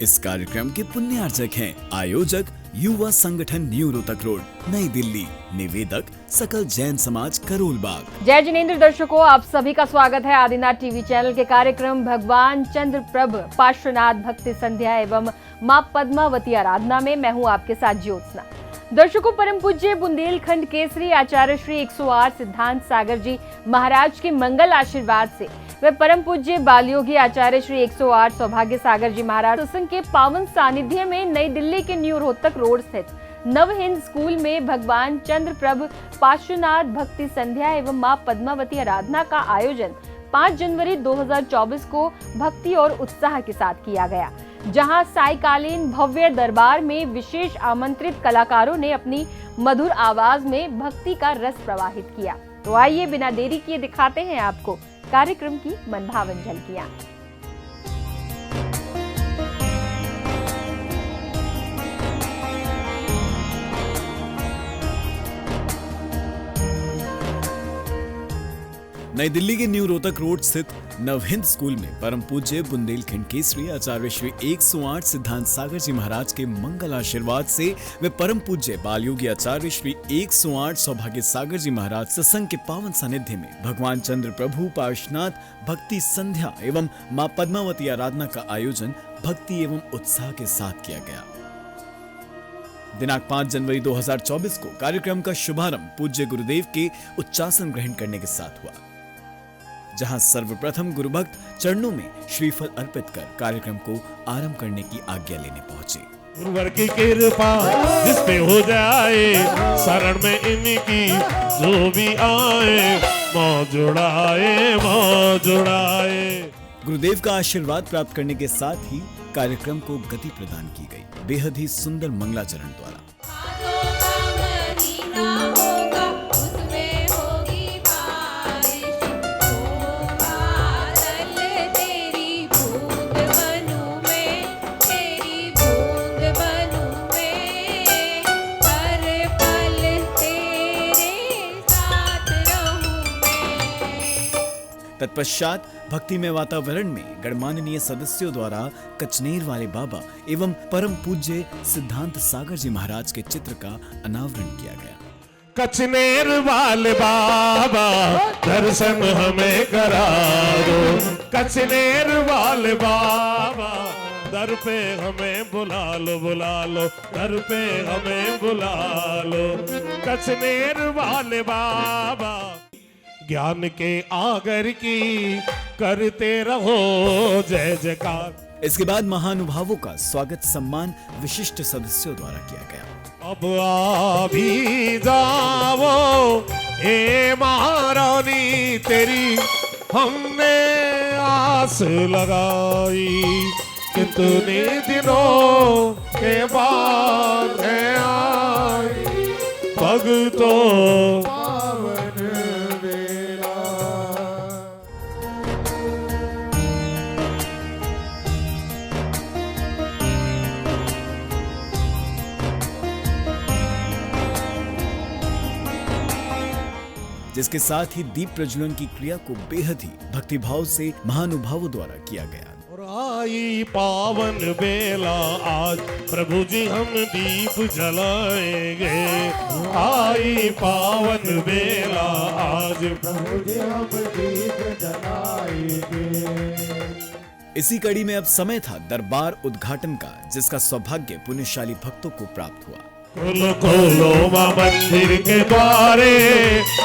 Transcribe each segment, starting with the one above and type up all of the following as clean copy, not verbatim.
इस कार्यक्रम के पुण्यार्जक हैं आयोजक युवा संगठन न्यू रोहतक रोड, नई दिल्ली। निवेदक सकल जैन समाज करोल बाग। जय जिनेंद्र दर्शकों, आप सभी का स्वागत है आदिनाथ टीवी चैनल के कार्यक्रम भगवान चंद्र प्रभ पार्श्वनाथ भक्ति संध्या एवं मां पद्मावती आराधना में। मैं हूं आपके साथ ज्योत्सना। दर्शकों, परम पूज्य बुंदेलखंड केसरी आचार्य श्री 108 सिद्धांत सागर जी महाराज के मंगल आशीर्वाद से वे परम पूज्य बालयोगी आचार्य श्री 108 सौभाग्य सागर जी महाराज सत्संग के पावन सानिध्य में नई दिल्ली के न्यू रोहतक रोड स्थित नवहिंद स्कूल में भगवान चंद्र प्रभ पार्श्वनाथ भक्ति संध्या एवं मां पद्मावती आराधना का आयोजन 5 जनवरी 2024 को भक्ति और उत्साह के साथ किया गया, जहां सायकालीन भव्य दरबार में विशेष आमंत्रित कलाकारों ने अपनी मधुर आवाज में भक्ति का रस प्रवाहित किया। तो आइए बिना देरी किए दिखाते हैं आपको कार्यक्रम की मनभावन झलकियां। नई दिल्ली के न्यू रोहतक रोड स्थित नवहिंद स्कूल में परम पूज्य बुंदेलखंड केसरी आचार्य श्री 108 सिद्धांत सागर जी महाराज के मंगल आशीर्वाद से वे परम पूज्य बालयोगी आचार्य श्री 108 सौभाग्य सागर जी महाराज सत्संग के पावन सानिध्य में भगवान चंद्र प्रभु पार्श्वनाथ भक्ति संध्या एवं मां पद्मावती आराधना का आयोजन भक्ति एवं उत्साह के साथ किया गया। दिनांक 5 जनवरी 2024 को कार्यक्रम का शुभारंभ पूज्य गुरुदेव के उच्चासन ग्रहण करने के साथ हुआ, जहां सर्वप्रथम गुरुभक्त चरणों में श्रीफल अर्पित कर कार्यक्रम को आरंभ करने की आज्ञा लेने पहुंचे। गुरुवर की कृपा जिस पे हो जाए, शरण में इनकी जो भी आए, मौज जुड़ाए। गुरुदेव का आशीर्वाद प्राप्त करने के साथ ही कार्यक्रम को गति प्रदान की गई बेहद ही सुंदर मंगलाचरण द्वारा। तत्पश्चात भक्तिमय वातावरण में गणमाननीय सदस्यों द्वारा कचनेर वाले बाबा एवं परम पूज्य सिद्धांत सागर जी महाराज के चित्र का अनावरण किया गया। कचनेर वाले बाबा दर्शन हमें करा दो, कचनेर वाले बाबा दर पे हमें बुला लो, दर पे हमें बुला लो। कचनेर वाले बाबा ज्ञान के आगर की करते रहो जय जयकार। इसके बाद महानुभावों का स्वागत सम्मान विशिष्ट सदस्यों द्वारा किया गया। अब आ भी जाओ ए महारानी, तेरी हमने आस लगाई, कितने दिनों के बाद है आई भक्तों जिसके साथ ही दीप प्रज्वलन की क्रिया को बेहद ही भक्तिभाव से महानुभावों द्वारा किया गया। और आई पावन बेला आज प्रभु जी हम दीप जलाएंगे, आई पावन बेला आज प्रभु जी हम दीप जलाएंगे। इसी कड़ी में अब समय था दरबार उद्घाटन का, जिसका सौभाग्य पुण्यशाली भक्तों को प्राप्त हुआ। खोलो खोलो मां मंदिर के द्वारे,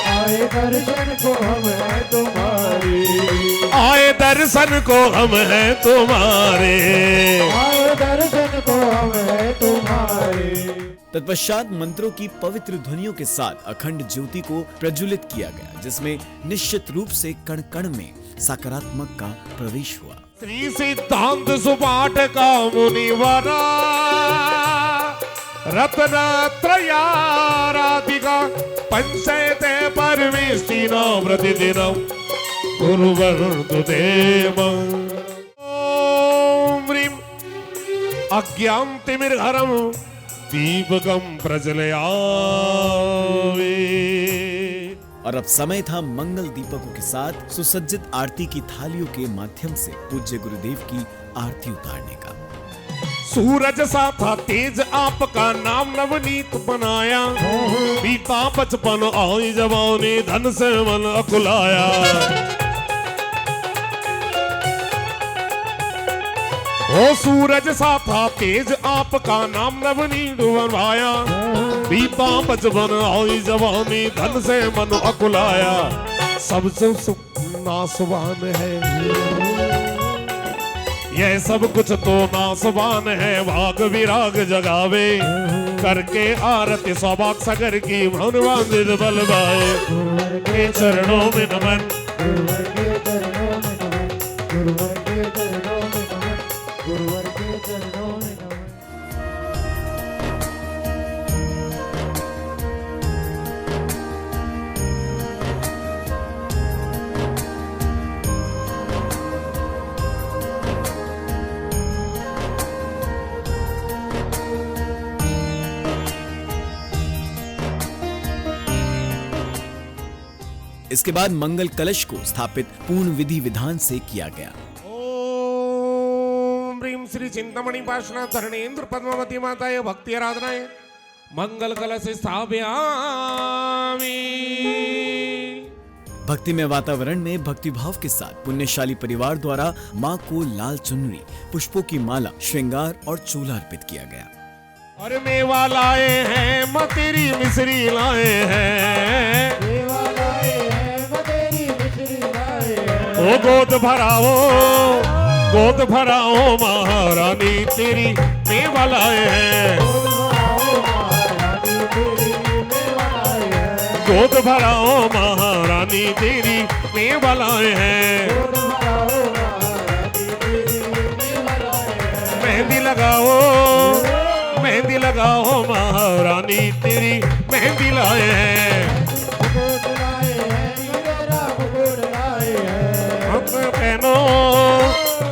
आए दर्शन को हम है तुम्हारे, आए दर्शन को हम है तुम्हारे, आए दर्शन को हम है तुम्हारे। तत्पश्चात मंत्रों की पवित्र ध्वनियों के साथ अखंड ज्योति को प्रज्वलित किया गया, जिसमें निश्चित रूप से कण कण में सकारात्मक का प्रवेश हुआ। श्री सिद्धांत सुपाठ का मुनिवरा रत्नत्रयाराधिका पंचैते परमेष्टिनो प्रतिदिनं गुरुवर्धुदेवं। ॐ ह्रीं अज्ञानतिमिरहरं दीपकं प्रज्वलयामि। और अब समय था मंगल दीपकों के साथ सुसज्जित आरती की थालियों के माध्यम से पूज्य गुरुदेव की आरती उतारने का। सूरज सा था तेज आपका नाम नवनीत बनाया, बीता बचपन आई जवानी धन से मन अकुलाया। ओ सूरज सा था तेज आपका नाम नवनीत बनवाया, बीता बचपन आई जवानी धन से मन अकुलाया। सबसे नासवान है यह सब कुछ तो नासवान है, भाग विराग जगावे करके आरती सौभाग सागर की मन वांजित बलवाए। के चरणों में नमन, गुरुवर के चरणों में नमन, गुरुवर के चरणों में नमन, गुरुवर के चरणों में नमन। इसके बाद मंगल कलश को स्थापित पूर्ण विधि विधान से किया गया। ओम ह्रीं श्री चिंतामणि पार्श्वनाथ धरणेन्द्र पद्मावती माताय भक्ति आराधनाय मंगल कलश स्थापयामि। भक्तिमय वातावरण में भक्तिभाव के साथ पुण्यशाली परिवार द्वारा मां को लाल चुनरी, पुष्पों की माला, श्रृंगार और चूल्हा अर्पित किया गया। और मेवा लाए हैं मतेरी मिश्री लाए हैं, देवा लाए हैं मतेरी मिश्री लाए हैं। ओ गोद भराओ महारानी तेरी मेवा लाए हैं। गोद भराओ महारानी तेरी मेवा लाए हैं। मेहंदी लगाओ महारानी तेरी मेहंदी लाए हैं। मुकुट लाए हैं, मेरा मुकुट लाए हैं। हम पहनो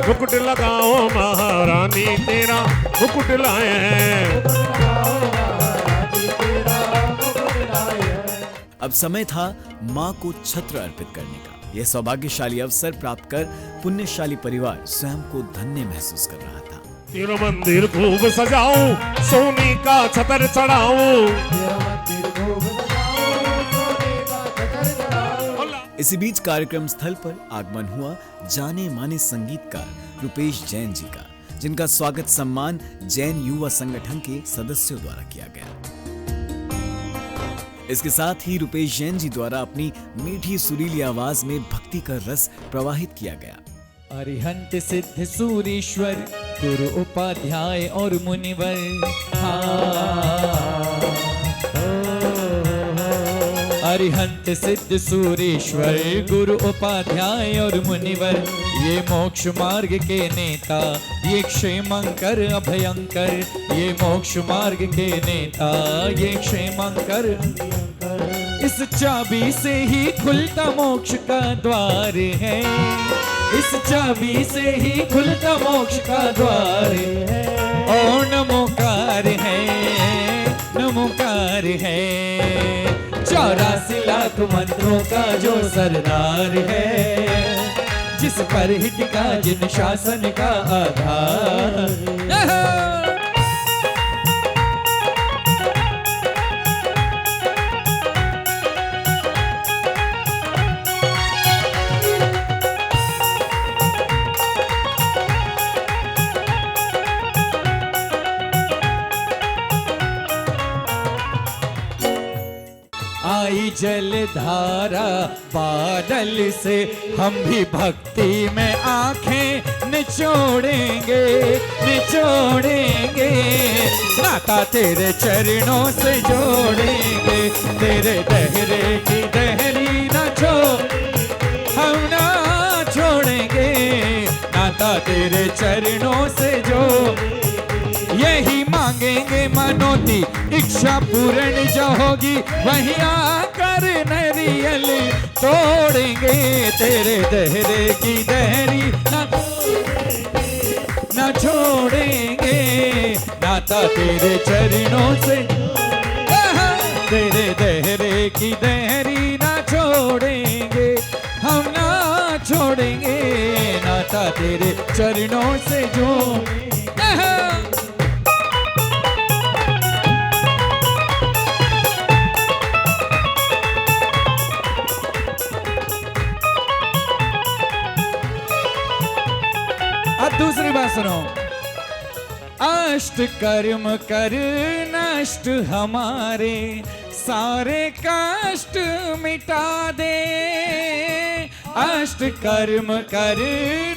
मुकुट लगाओ महारानी तेरा मुकुट लाए हैं। अब समय था मां को छत्र अर्पित करने का। यह सौभाग्यशाली अवसर प्राप्त कर पुण्यशाली परिवार स्वयं को धन्य महसूस कर रहा था। तेरा मंदिर खूब सजाऊं, सोने का छतर चढ़ाऊं। इसी बीच कार्यक्रम स्थल पर आगमन हुआ जाने माने संगीतकार रुपेश जैन जी का, जिनका स्वागत सम्मान जैन युवा संगठन के सदस्यों द्वारा किया गया। इसके साथ ही रुपेश जैन जी द्वारा अपनी मीठी सुरीली आवाज में भक्ति का रस प्रवाहित किया गया। अरिहंत सिद्ध सूरीश्वर गुरु उपाध्याय और मुनिवर। अरिहंत सिद्ध सूरीश्वर गुरु उपाध्याय और मुनिवर, ये मोक्ष मार्ग के नेता, ये क्षेमंकर अभयंकर। ये मोक्ष मार्ग के नेता, ये क्षेमंकर। इस चाबी से ही खुलता मोक्ष का द्वार है, इस चाबी से ही खुलता मोक्ष का द्वार है। और नमोकार है, नमोकार है। 84 लाख मंत्रों का जो सरदार है, जिस पर हिट का जिन शासन का आधार। आई जलधारा बादल से हम भी भक्ति में आंखें निचोड़ेंगे, निचोड़ेंगे। नाता तेरे चरणों से जोड़ेंगे, तेरे दहरे की दहरी ना हम ना छोड़ेंगे। नाता तेरे चरणों से जो यही मांगेंगे मनोती इच्छा पूर्ण जो होगी, वहीं आकर नरियल तोड़ेंगे। तेरे दहरे की दहरी ना छोड़ेंगे, नाता तेरे चरणों से। तेरे दहरे की दहरी ना छोड़ेंगे। नाता तेरे चरणों से जो अब दूसरी बात सुनो। अष्ट कर्म कर नष्ट हमारे सारे कष्ट मिटा दे। अष्ट कर्म कर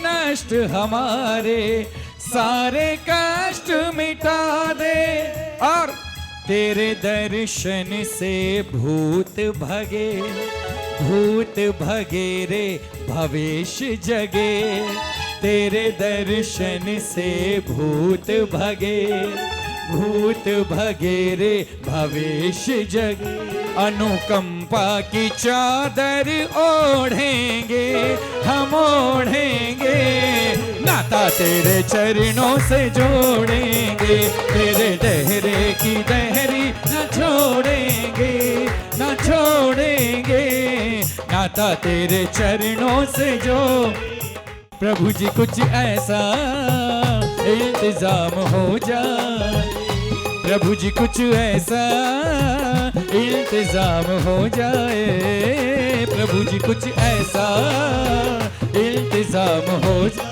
नष्ट हमारे सारे कष्ट मिटा दे। और तेरे दर्शन से भूत भगे, भूत भगे रे भविष्य जगे। तेरे दर्शन से भूत भगे, भूत भगे रे भविष्य जगे। अनुकंपा की चादर ओढ़ेंगे हम, ओढ़ेंगे नाता तेरे चरणों से जोड़ेंगे। तेरे दहरे की दहरी न छोड़ेंगे, न छोड़ेंगे नाता तेरे चरणों से जो। प्रभु जी कुछ ऐसा इंतजाम हो जाए, प्रभु जी कुछ ऐसा इंतजाम हो जाए। प्रभु जी कुछ ऐसा इंतजाम हो जाए।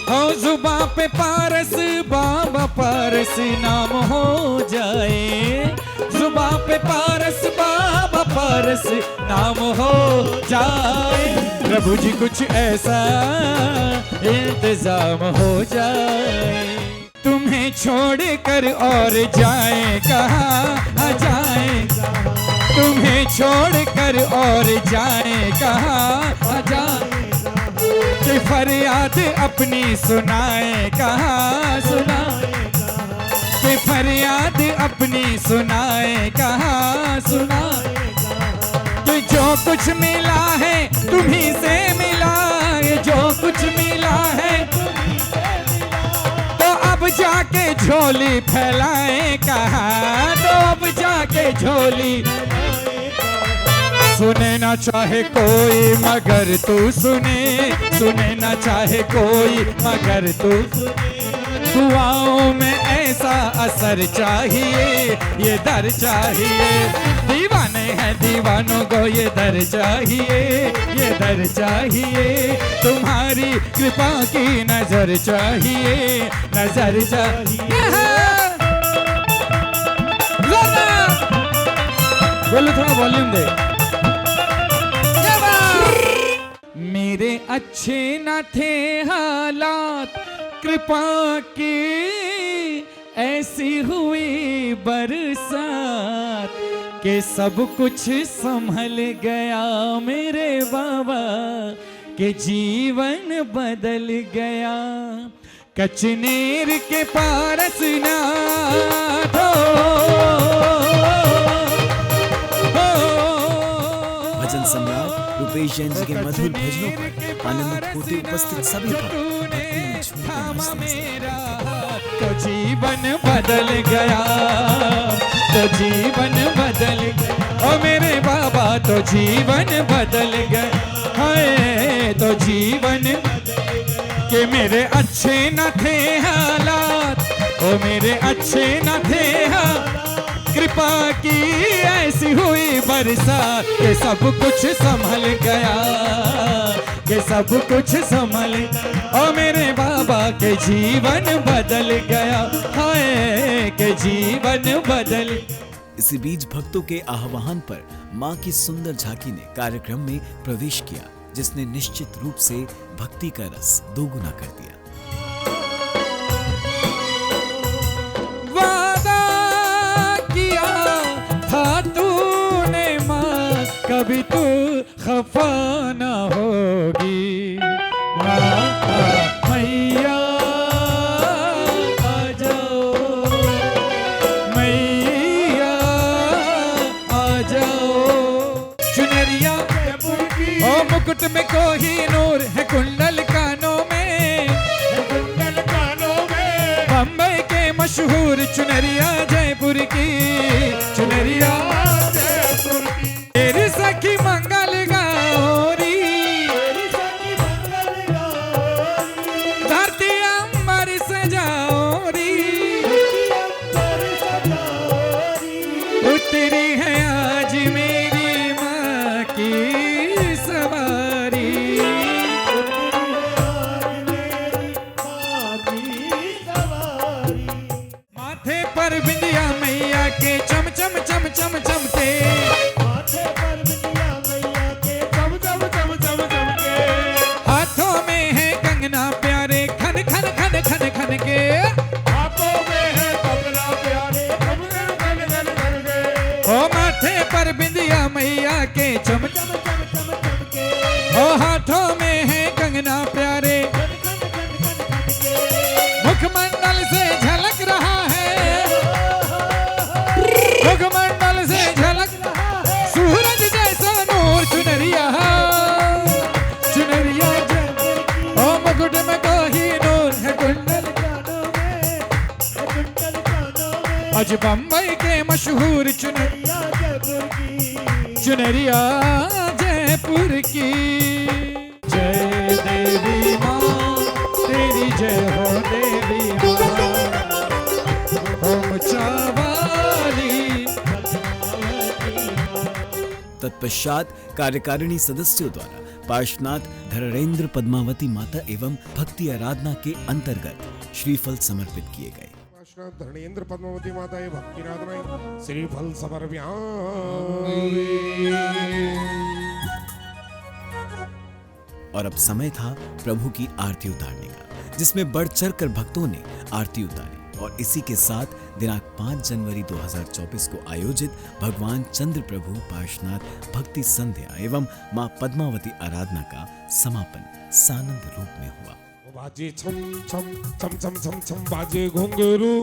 हो जुबा पे पारस बाबा पारस नाम हो जाए। जुबा पे पारस बाबा पारस नाम हो जाए। प्रभु जी कुछ ऐसा इंतजाम हो जाए। तुम्हें छोड़ कर और जाए कहाँ जाए, तुम्हें छोड़ कर और जाए कहाँ जाए। कि फरियाद अपनी सुनाए कहाँ सुनाए, कि फरियाद अपनी सुनाए कहाँ सुनाए। कि जो कुछ मिला है तुम्हीं से मिला, जो कुछ मिला है तो अब जाके झोली फैलाए कहाँ, तो अब जाके झोली। सुने ना चाहे कोई मगर तू सुने, सुने ना चाहे कोई मगर तू दुआओं में ऐसा असर चाहिए, ये दर चाहिए। दीवाने हैं दीवानों को ये दर चाहिए, ये दर चाहिए। तुम्हारी कृपा की नजर चाहिए, नजर चाहिए। बोलो थोड़ा वॉल्यूम दे। मेरे अच्छे न थे हालात, कृपा की ऐसी हुई बरसात कि सब कुछ संभल गया मेरे बाबा, के जीवन बदल गया। कचनेर के पारस नाथ भजन सम्राट रुपेश जैन जी के मधुर भजनों पर आनंदित होते उपस्थित सभी भक्त भक्ति में झूमते नाचते तो जीवन बदल गया, तो जीवन बदल गया। ओ मेरे बाबा तो जीवन बदल गया, हाय तो जीवन के मेरे अच्छे न थे हालात, ओ मेरे अच्छे न थे हालात। कृपा की ऐसी हुई बरसात के सब कुछ संभल गया, के सब कुछ संभल। ओ मेरे बाबा के जीवन बदल गया, हाय के जीवन बदल। इसी बीच भक्तों के आह्वान पर मां की सुंदर झांकी ने कार्यक्रम में प्रवेश किया, जिसने निश्चित रूप से भक्ति का रस दोगुना कर दिया। कभी तू खफा न होगी मैया, आ जाओ मैया, आ जाओ। चुनरिया ओ मुकुट में कोहिनूर है, कुंडल कानों में, कुंडल कानों में। बम्बई के मशहूर चुनरिया जयपुर की, चुनरिया जयपुर की। तेरी सखी मंगल गौरी, तेरी सखी मंगल गौरी। चुनरिया के चम चम चम चम चम के ओ हाथों में है कंगना प्यारे, मुखमंडल से झलक रहा है, मुखमंडल से झलक रहा है सूरज जैसा नूर। चुनरिया चुनरिया ओ मुकुट में कोई नूर है, कुंडल कानों में कुंडल कानों में आज बम्बई के मशहूर या जयपुर की चुनरिया जयपुर की। जय देवी माँ तेरी जय हो देवी माँ, ओम चावाली। तत्पश्चात कार्यकारिणी सदस्यों द्वारा पार्श्वनाथ धरणेन्द्र पद्मावती माता एवं भक्ति आराधना के अंतर्गत श्रीफल समर्पित किए गए। पार्श्वनाथ धरणेन्द्र पद्मावती माता भक्ति आराधना श्रीफल समर्प्यामि। और अब समय था प्रभु की आरती उतारने का, जिसमें बढ़ चढ़ कर भक्तों ने आरती उतारी। और इसी के साथ दिनांक 5 जनवरी 2024 को आयोजित भगवान चंद्र प्रभु पार्श्वनाथ भक्ति संध्या एवं मां पद्मावती आराधना का समापन सानंद रूप में हुआ। बाजे छम छम छम छम छम छम बाजे घुंघरू,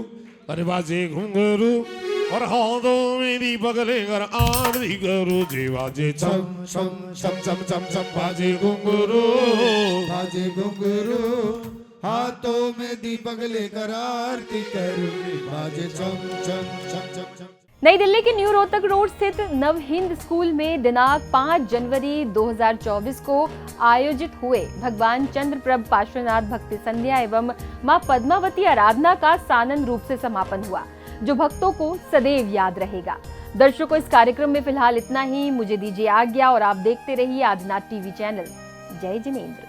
अरे बाजे घुंघरू और हाथों में दीपक लेकर आरती करो जी। बाजे छम छम छम छम छम छम बाजे घुंघरू, बाजे घुंघरू हाथों में दीपक लेकर आरती करूंगी, बाजे चम चम चम चम चम। नई दिल्ली के न्यू रोहतक रोड स्थित नव हिंद स्कूल में दिनांक 5 जनवरी 2024 को आयोजित हुए भगवान चंद्र प्रभ पार्श्वनाथ भक्ति संध्या एवं मां पद्मावती आराधना का सानंद रूप से समापन हुआ, जो भक्तों को सदैव याद रहेगा। दर्शकों, इस कार्यक्रम में फिलहाल इतना ही। मुझे दीजिए आज्ञा और आप देखते रहिए आदिनाथ टीवी चैनल। जय जिनेंद्र।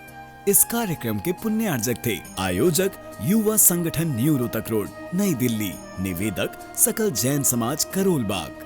इस कार्यक्रम के पुण्यार्जक थे आयोजक युवा संगठन न्यू रोहतक रोड, नई दिल्ली। निवेदक सकल जैन समाज करोल बाग।